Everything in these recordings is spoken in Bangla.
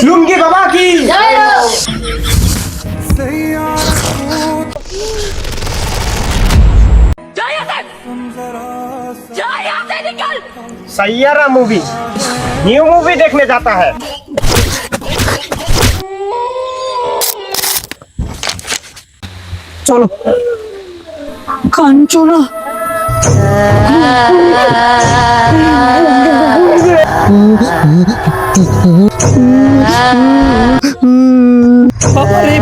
লুঙ্গি বাবা কি सैयारा मूवी न्यू मूवी देखने जाता है। चलो कांचना बाबा रे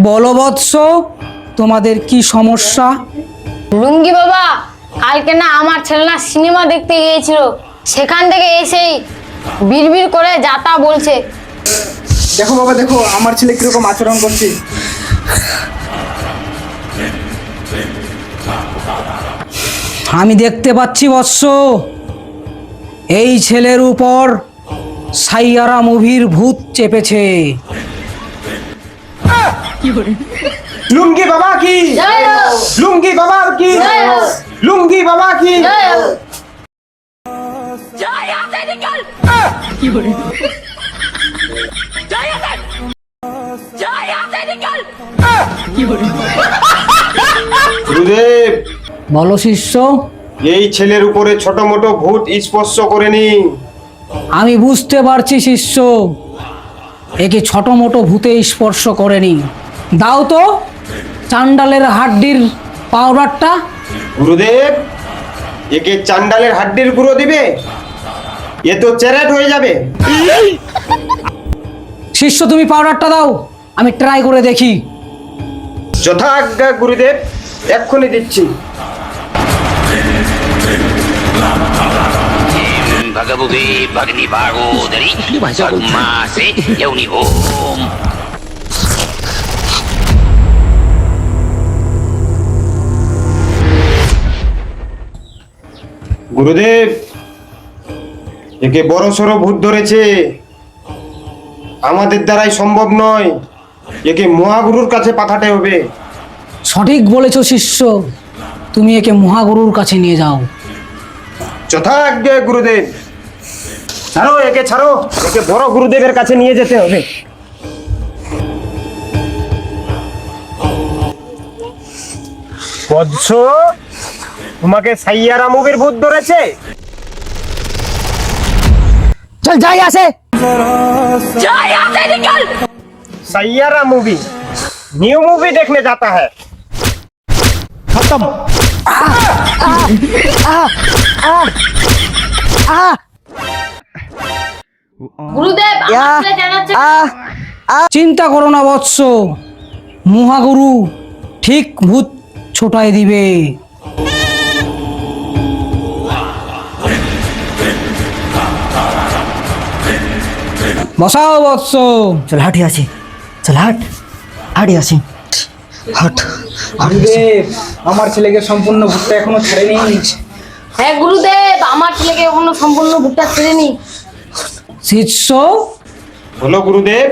বলো বৎস, তোমাদের কি সমস্যা? লুঙ্গি বাবা, কালকে না আমার ছেলে না সিনেমা দেখতে গিয়েছিল, সেখান থেকে এসেই বিড়বিড় করে যাতা বলছে। দেখো বাবা, দেখো আমার ছেলে কিরকম আচরণ করছে। আমি দেখতে পাচ্ছি বৎস, এই ছেলের উপর সাইয়ারা মুভির ভূত চেপেছে। লুঙ্গি বাবা কি লুঙ্গি বাবা কি লুঙ্গি বাবা কি গুরুদেব, বলো শিষ্য। এই ছেলের উপরে ছোট মোটো ভূত স্পর্শ করেনি। আমি বুঝতে পারছি শিষ্য, একে ছোট মোটো ভূতে স্পর্শ করেনি। দাও তো চান্ডালের হাড্ডির পাউডারটা। গুরুদেব, একে চান্ডালের হাড্ডির গুঁড়ো দিবে? এ তো চ্যারেট হয়ে যাবে। শিষ্য তুমি পাউডারটা দাও, আমি ট্রাই করে দেখি। যথা আজ্ঞা গুরুদেব, এক্ষুনি দিচ্ছি। भगवते भगनी भागोदरी पद्मासे यौनि ओम। গুরুদেব, একে বড় সড়ো ভূত ধরেছে, আমাদের দ্বারাই সম্ভব নয়, একে মহাগুরুর কাছে পাঠাতে হবে। সঠিক বলেছো শিষ্য, তুমি একে মহাগুরুর কাছে নিয়ে যাও। যথা আজ্ঞা গুরুদেব। ছাড়ো একে, ছাড়ো একে, বড় গুরুদেবের কাছে নিয়ে যেতে হবে। বৎস, তোমাকে সাইয়ারা মুভির ভূত ধরেছে। চল যাই আসে। सैयारा मूवी न्यू मूवी देखने जाता है। खत्म। গুরুদেব, আমার ছেলে জানাচ্ছে। চিন্তা করো না বৎস, মহাগুরু ঠিক ভূত ছোটাই দিবে। বসাও বৎস। চল হাঁটি আসি, চল হাঁট, হাঁটি আসি, হাঁট। গুরুদেব, আমার ছেলেকে সম্পূর্ণ ভূতটা এখনো ছাড়েনি। হ্যাঁ গুরুদেব, আমার ছেলেকে এখনো সম্পূর্ণ ভুট্টা ছেড়েনি। শিষ্য, বলো গুরুদেব।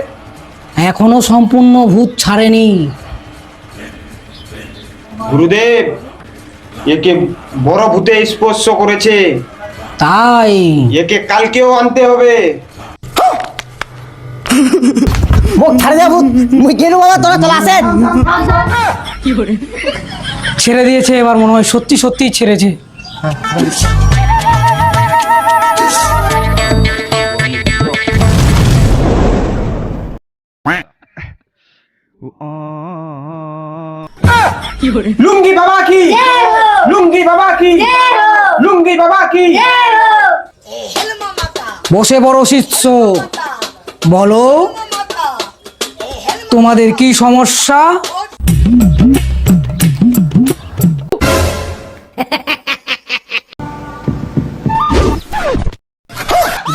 এখনো সম্পূর্ণ ভূত ছাড়েনি। গুরুদেব, একে বড় ভূতে স্পর্শ করেছে, তাই একে কালকেও আনতে হবে। মুখ ছাড়ে যা ভূত, মুই গেলু বাবা, তোরা চলে আসেন। ছেড়ে দিয়েছে, এবার মনে হয় সত্যি সত্যি ছেড়েছে। লুঙ্গি বাবা কি লুঙ্গি বাবা কি লুঙ্গি বাবা কি। বসে বড় শিষ্য, বলো তোমাদের কি সমস্যা?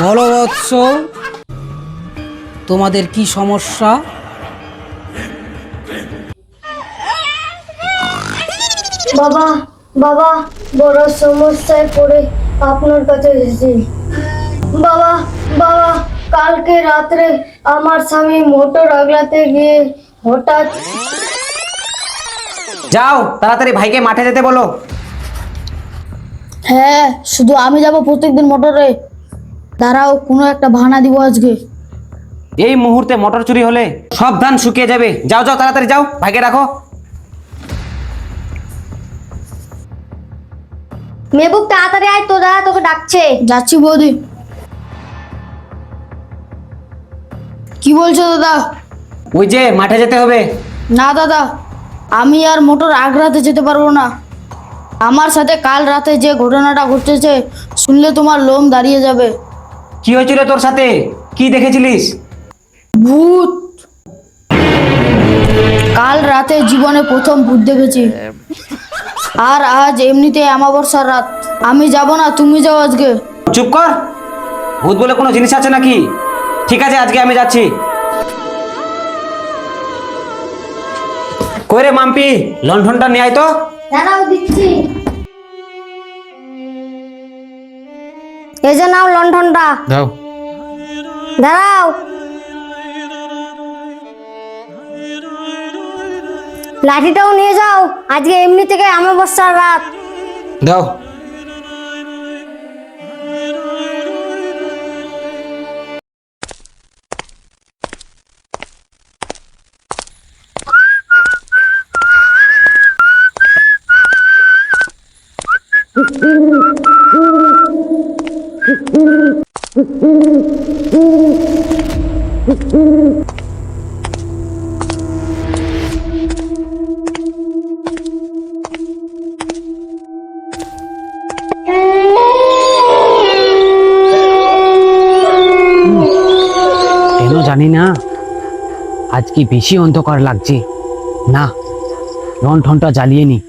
বলো বৎস, তোমাদের কি সমস্যা? বাবা বাবা বড় সমস্যায় পড়ে আপনার কাছে এসেছি। বাবা বাবা কালকে রাত্রে আমার স্বামী মোটর আগলাতে গিয়ে হঠাৎ যাও তাড়াতাড়ি ভাইকে মাঠে যেতে বলো। হ্যাঁ, শুধু আমি যাব প্রত্যেকদিন মোটরে। দাঁড়াও, কোনো একটা বাহানা দিব আজকে। এই মুহূর্তে মোটর চুরি হলে সব ধান শুকিয়ে যাবে। যাও যাও তাড়াতাড়ি যাও, ভাইকে রাখো। মেহবুব তাড়াতাড়ি আয়, তো দাদা তোকে ডাকছে। যাচ্ছি বৌদি। কি বলছো দাদা? ওই যে মাঠে যেতে হবে। না দাদা, আমি আর মোটর আগ্রাতে যেতে পারবো না। আমার সাথে কাল রাতে যে ঘটনাটা ঘটেছে শুনলে তোমার লোম দাঁড়িয়ে যাবে। কি হয়েছিল তোর সাথে? কি দেখেছিলিস? ভূত। কাল রাতে জীবনে প্রথম ভূত দেখেছি। আর আজ এমনিতে অমাবস্যার রাত। আমি যাব না, তুমি যাও আজকে। চুপ কর, ভূত বলে কোনো জিনিস আছে নাকি? ঠিক আছে, আজকে আমি যাচ্ছি। কই রে মাম্পি, লণ্ঠনটা নিয়ে আয় তো। দাঁড়াও, দিচ্ছি। এই যে নাও লণ্ঠনটা। যাও। দাঁড়াও। লাঠিটাও নিয়ে যাও, আজকে এমনি থেকে অমাবস্যার রাত। দাও। কেন জানি না, আজকে বেশি অন্ধকার লাগছে। না, লণ্ঠনটা জ্বালিয়ে নি।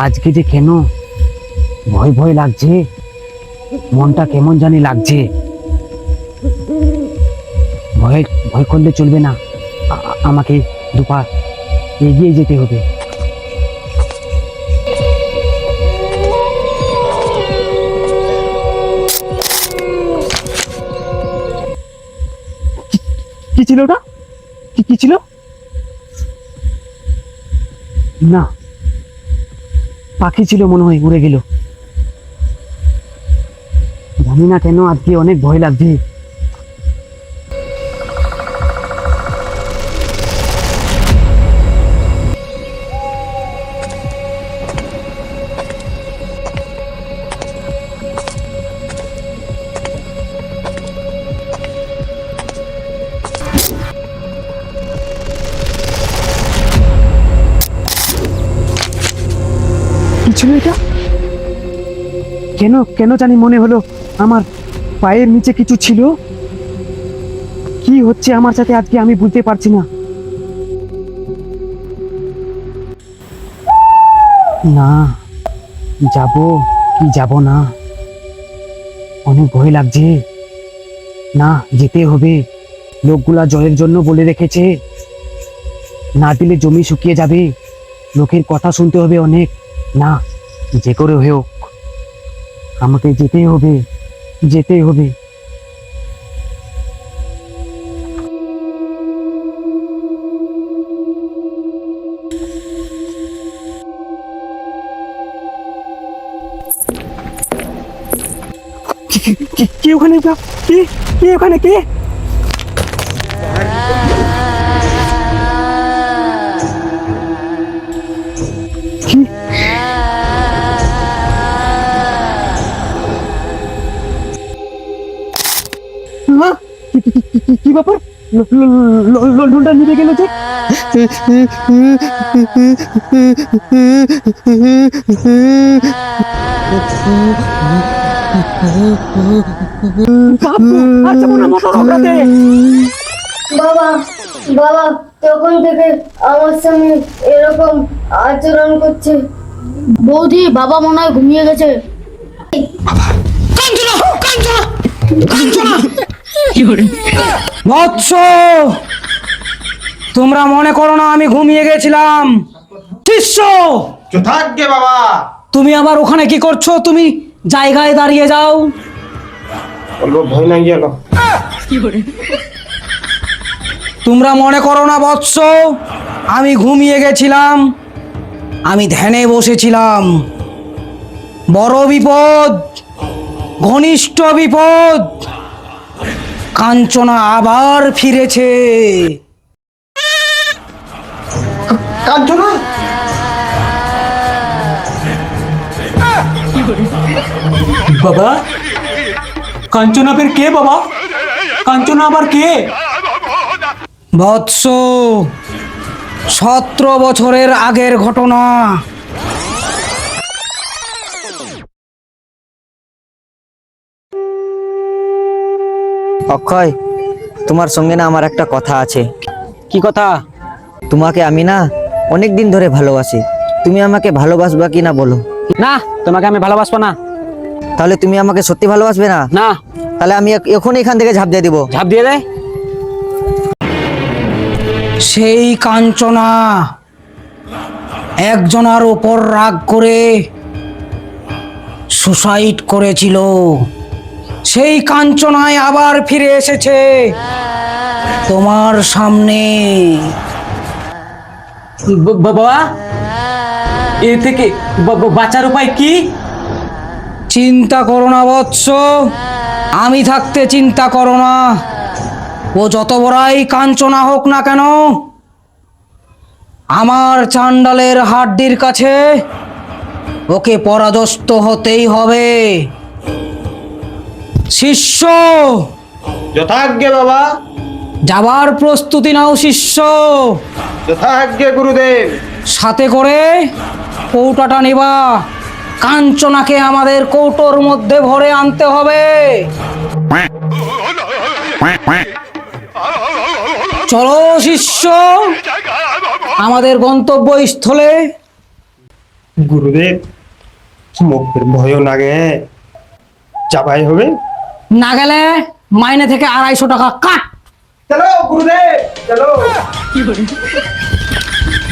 আজকে যে কেন ভয় ভয় লাগছে, মনটা কেমন জানি লাগছে। ভয় ভয় করলে চলবে না, আমাকে দুপা এগিয়ে যেতে হবে। কি ছিল ওটা? কি ছিল? না, পাখি ছিল মনে হয়, উড়ে গেল। জানি না কেন আজকে অনেক ভয় লাগছে। কি ছিল এটা? কেন কেন জানি মনে হলো আমার পায়ের নিচে কিছু ছিল। কি হচ্ছে আমার সাথে আজকে আমি বুঝতে পারছি না। না, যাব কি যাব না, অনেক ভয় লাগছে। না, যেতে হবে। লোকগুলা জলের জন্য বলে রেখেছে, না দিলে জমি শুকিয়ে যাবে। লোকের কথা শুনতে হবে অনেক। না, যে করে হোক আমাকে যেতেই হবে, যেতেই হবে। কে ওখানে? কে কে ওখানে? কে? কি ব্যাপার লন্ডনটা নিভে গেল যে? বাবু, আর যাবো না মোটর ওপরাতে। বাবা বাবা তখন থেকে আমার সঙ্গে এরকম আচরণ করছে। বৌদি বাবা মনে হয় ঘুমিয়ে গেছে। বৎস, তোমরা মনে করো না আমি ঘুমিয়ে গেছিলাম। শিষ্য, যথাজ্ঞে বাবা। তুমি আবার ওখানে কি করছো? তুমি জায়গায় দাঁড়িয়ে যাও। বলবো ভয় না গেল। তোমরা মনে করো না বৎস আমি ঘুমিয়ে গেছিলাম, আমি ধ্যানে বসেছিলাম। বড় বিপদ, ঘনিষ্ঠ বিপদ, কাঞ্চনা আবার ফিরেছে। কাঞ্চনা? বাবা, কাঞ্চনা ফের কে বাবা? কাঞ্চনা আবার কে? বৎস, 17 বছরের আগের ঘটনা। অক্ষয়, তোমার সঙ্গে না আমার একটা কথা আছে। কি কথা? তোমাকে আমি না অনেক দিন ধরে ভালোবাসি। তুমি আমাকে ভালোবাসবা কি না বলো? না, তোমাকে আমি ভালোবাসবো না। তাহলে তুমি আমাকে সত্যি ভালোবাসবে না? না। তাহলে আমি এখন এখান থেকে ঝাঁপ দিয়ে দিব। ঝাঁপ দিয়ে দেয়। সেই কাঞ্চনা একজনের ওপর রাগ করে সুসাইড করেছিল। সেই কাঞ্চনায় আবার ফিরে এসেছে তোমার সামনে। বাবা, এ থেকে বাঁচার উপায় কি? চিন্তা করো না বৎস, আমি থাকতে চিন্তা করো না। ও যত বড়াই কাঞ্চনা হোক না কেন, আমার চান্ডালের হাড্ডির কাছে ওকে পরাজস্ত হতেই হবে। শিষ্য, যথাজ্ঞে বাবা। যাবার প্রস্তুতি নাও শিষ্য। যথাজ্ঞে গুরুদেব। সাথে করে কৌটাটা নেবা। কাঞ্চনাকে আমাদের কৌটোর মধ্যে ভরে আনতে হবে। চলো শিষ্য, আমাদের গন্তব্যস্থলে। গুরুদেব, মুখের ভয় লাগে, চাপাই হবে। না গেলে মাইনে থেকে 250 টাকা কাট। চলো গুরুদেব, চলো।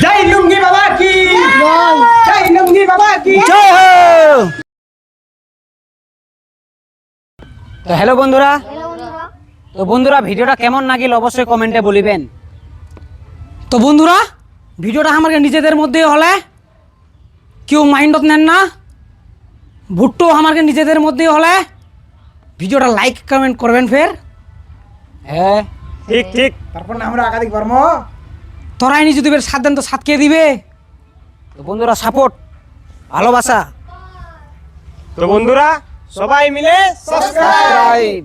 জয় লুঙ্গি বাবা কি জয় লুঙ্গি বাবা কি জয় হো। তো হ্যালো বন্ধুরা, ভিডিওটা কেমন লাগিল অবশ্যই কমেন্টে বলিবেন। তো বন্ধুরা, ভিডিওটা আমাকে নিজেদের মধ্যে হলে কেউ মাইন্ডত নেন না। ভুট্টো আমাকে নিজেদের মধ্যে হলে ভিডিওটা লাইক কমেন্ট করবেন ফের। হ্যাঁ ঠিক ঠিক। তারপর না আমরা একাধিক কর্ম। তোরাই নি যদি সাথ দেন তো সাথ কে দিবে? তো বন্ধুরা, সাপোর্ট, ভালোবাসা। তো বন্ধুরা সবাই মিলে সাবস্ক্রাইব।